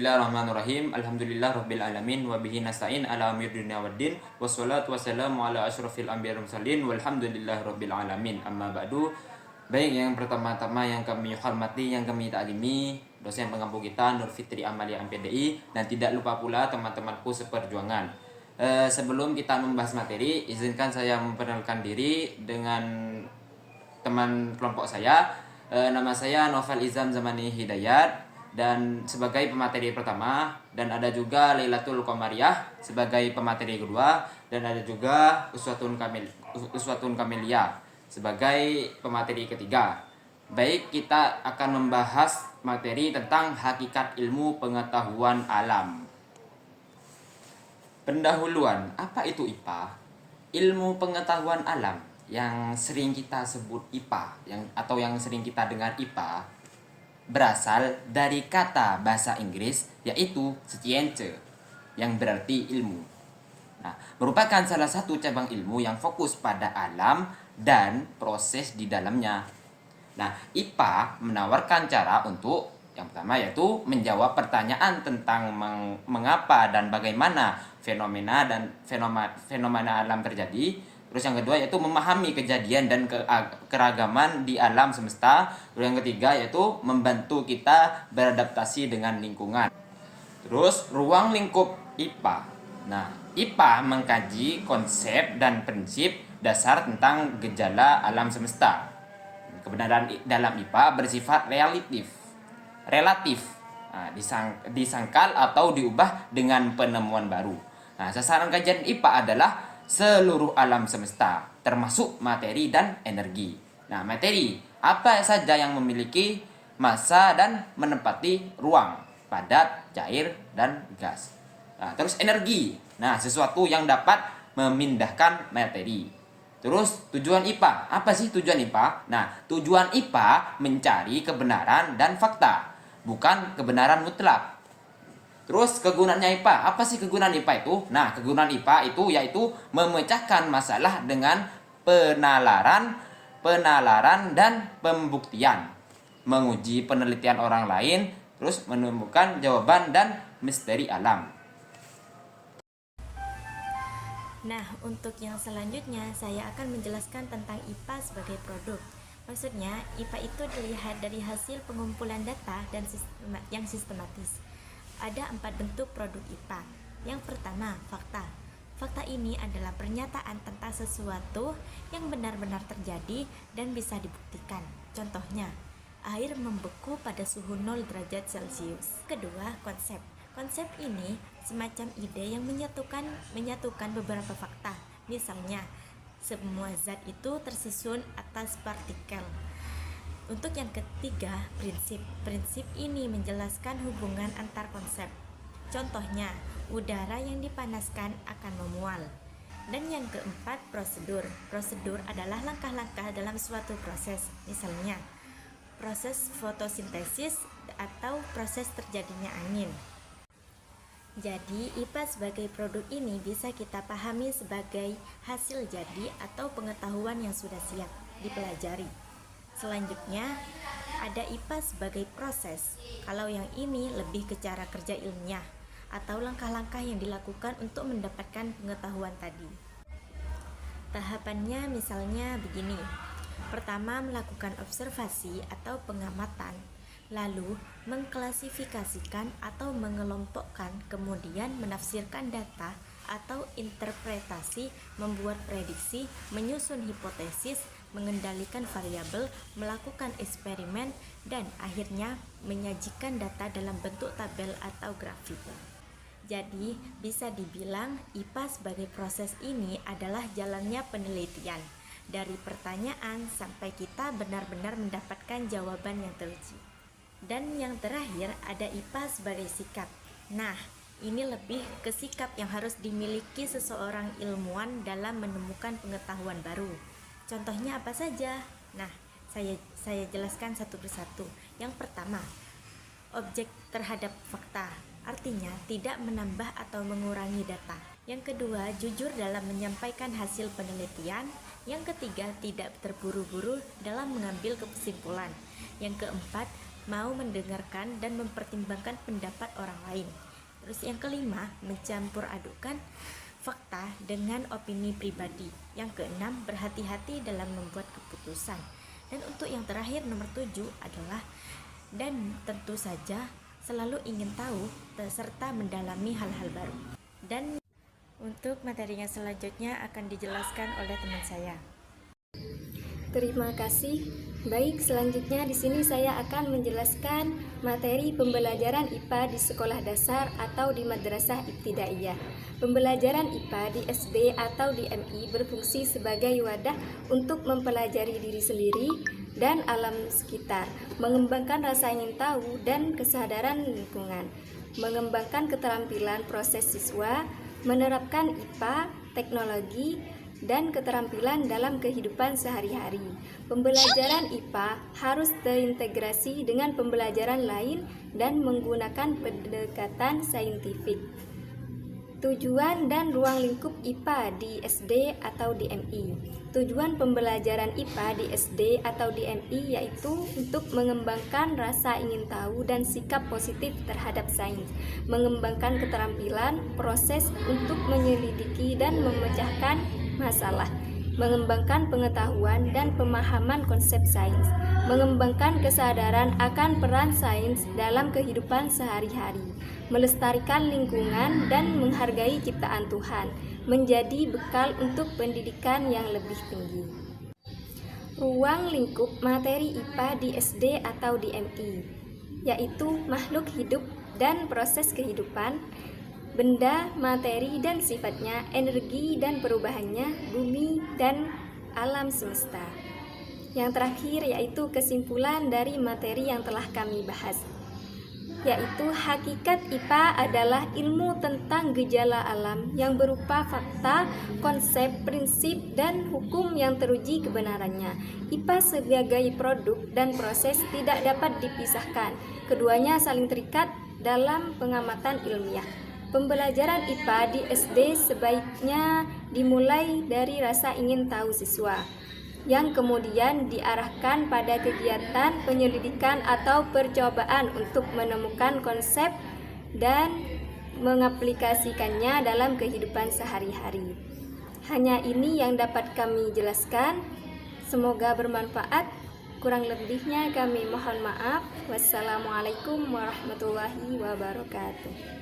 Bismillahirrahmanirrahim. Alhamdulillah rabbil alamin wa bihi nasta'in ala amri dunya waddin. Wassalatu wassalamu ala asyrafil anbiya'i wal mursalin walhamdulillahi rabbil alamin. Amma ba'du. Baik, yang pertama-tama yang kami hormati, yang kami taklimi, dosen pengampu kita Nur Fitri Amalia MPDI, dan tidak lupa pula teman-temanku seperjuangan. Sebelum kita membahas materi, izinkan saya memperkenalkan diri dengan teman kelompok saya. Nama saya Novel Izam Zamani Hidayat, dan sebagai pemateri pertama, dan ada juga Lailatul Qomariah sebagai pemateri kedua, dan ada juga Uswatun Kamiliyah sebagai pemateri ketiga. Baik, kita akan membahas materi tentang hakikat ilmu pengetahuan alam. Pendahuluan, apa itu IPA? Ilmu pengetahuan alam yang sering kita sebut IPA, atau yang sering kita dengar IPA, berasal dari kata bahasa Inggris yaitu science, yang berarti ilmu. Nah, merupakan salah satu cabang ilmu yang fokus pada alam dan proses di dalamnya. Nah, IPA menawarkan cara untuk yang pertama yaitu menjawab pertanyaan tentang mengapa dan bagaimana fenomena alam terjadi. Terus yang kedua yaitu memahami kejadian dan keragaman di alam semesta. Terus yang ketiga yaitu membantu kita beradaptasi dengan lingkungan. Terus ruang lingkup IPA. Nah, IPA mengkaji konsep dan prinsip dasar tentang gejala alam semesta. Kebenaran dalam IPA bersifat relatif. Nah, disangkal atau diubah dengan penemuan baru. Nah, sasaran kajian IPA adalah seluruh alam semesta, termasuk materi dan energi. Nah, materi apa saja yang memiliki massa dan menempati ruang, padat, cair, dan gas. Nah, terus energi. Nah, sesuatu yang dapat memindahkan materi. Terus tujuan IPA. Apa sih tujuan IPA? Nah, tujuan IPA mencari kebenaran dan fakta, bukan kebenaran mutlak. Terus kegunaannya IPA, apa sih kegunaan IPA itu? Nah, kegunaan IPA itu yaitu memecahkan masalah dengan penalaran dan pembuktian, menguji penelitian orang lain, terus menemukan jawaban dan misteri alam. Nah, untuk yang selanjutnya saya akan menjelaskan tentang IPA sebagai produk. Maksudnya, IPA itu dilihat dari hasil pengumpulan data dan yang sistematis. Ada 4 bentuk produk IPA. Yang pertama, fakta. Fakta ini adalah pernyataan tentang sesuatu yang benar-benar terjadi dan bisa dibuktikan. Contohnya, air membeku pada suhu 0 derajat Celcius. Kedua, konsep. Konsep ini semacam ide yang menyatukan beberapa fakta. Misalnya, semua zat itu tersusun atas partikel. Untuk yang ketiga, prinsip. Prinsip ini menjelaskan hubungan antar konsep. Contohnya, udara yang dipanaskan akan memual. Dan yang keempat, prosedur. Prosedur adalah langkah-langkah dalam suatu proses. Misalnya, proses fotosintesis atau proses terjadinya angin. Jadi, IPA sebagai produk ini bisa kita pahami sebagai hasil jadi atau pengetahuan yang sudah siap dipelajari. Selanjutnya, ada IPA sebagai proses. Kalau yang ini lebih ke cara kerja ilmiah atau langkah-langkah yang dilakukan untuk mendapatkan pengetahuan tadi. Tahapannya misalnya begini. Pertama, melakukan observasi atau pengamatan, lalu mengklasifikasikan atau mengelompokkan, kemudian menafsirkan data atau interpretasi, membuat prediksi, menyusun hipotesis, mengendalikan variabel, melakukan eksperimen, dan akhirnya menyajikan data dalam bentuk tabel atau grafik. Jadi, bisa dibilang IPA sebagai proses ini adalah jalannya penelitian, dari pertanyaan sampai kita benar-benar mendapatkan jawaban yang teruji. Dan yang terakhir, ada IPA sebagai sikap. Nah, ini lebih ke sikap yang harus dimiliki seseorang ilmuwan dalam menemukan pengetahuan baru. Contohnya apa saja? Nah, saya jelaskan satu persatu. Yang pertama, objek terhadap fakta, artinya tidak menambah atau mengurangi data. Yang kedua, jujur dalam menyampaikan hasil penelitian. Yang ketiga, tidak terburu-buru dalam mengambil kesimpulan. Yang keempat, mau mendengarkan dan mempertimbangkan pendapat orang lain. Terus yang kelima, mencampur adukan fakta dengan opini pribadi. Yang keenam, berhati-hati dalam membuat keputusan. Dan untuk yang terakhir, nomor 7 adalah dan tentu saja selalu ingin tahu serta mendalami hal-hal baru. Dan untuk materinya selanjutnya akan dijelaskan oleh teman saya. Terima kasih. Baik, selanjutnya di sini saya akan menjelaskan materi pembelajaran IPA di sekolah dasar atau di madrasah ibtidaiyah. Pembelajaran IPA di SD atau di MI berfungsi sebagai wadah untuk mempelajari diri sendiri dan alam sekitar, mengembangkan rasa ingin tahu dan kesadaran lingkungan, mengembangkan keterampilan proses siswa, menerapkan IPA, teknologi, dan keterampilan dalam kehidupan sehari-hari. Pembelajaran IPA harus terintegrasi dengan pembelajaran lain dan menggunakan pendekatan saintifik. Tujuan dan ruang lingkup IPA di SD atau di MI. Tujuan pembelajaran IPA di SD atau di MI yaitu untuk mengembangkan rasa ingin tahu dan sikap positif terhadap sains, mengembangkan keterampilan proses untuk menyelidiki dan memecahkan masalah, mengembangkan pengetahuan dan pemahaman konsep sains, mengembangkan kesadaran akan peran sains dalam kehidupan sehari-hari, melestarikan lingkungan dan menghargai ciptaan Tuhan, menjadi bekal untuk pendidikan yang lebih tinggi. Ruang lingkup materi IPA di SD atau di MI, yaitu makhluk hidup dan proses kehidupan, benda, materi dan sifatnya, energi dan perubahannya, bumi dan alam semesta. Yang terakhir yaitu kesimpulan dari materi yang telah kami bahas, yaitu hakikat IPA adalah ilmu tentang gejala alam yang berupa fakta, konsep, prinsip, dan hukum yang teruji kebenarannya. IPA sebagai produk dan proses tidak dapat dipisahkan. Keduanya saling terikat dalam pengamatan ilmiah. Pembelajaran IPA di SD sebaiknya dimulai dari rasa ingin tahu siswa, yang kemudian diarahkan pada kegiatan penyelidikan atau percobaan untuk menemukan konsep dan mengaplikasikannya dalam kehidupan sehari-hari. Hanya ini yang dapat kami jelaskan. Semoga bermanfaat. Kurang lebihnya kami mohon maaf. Wassalamualaikum warahmatullahi wabarakatuh.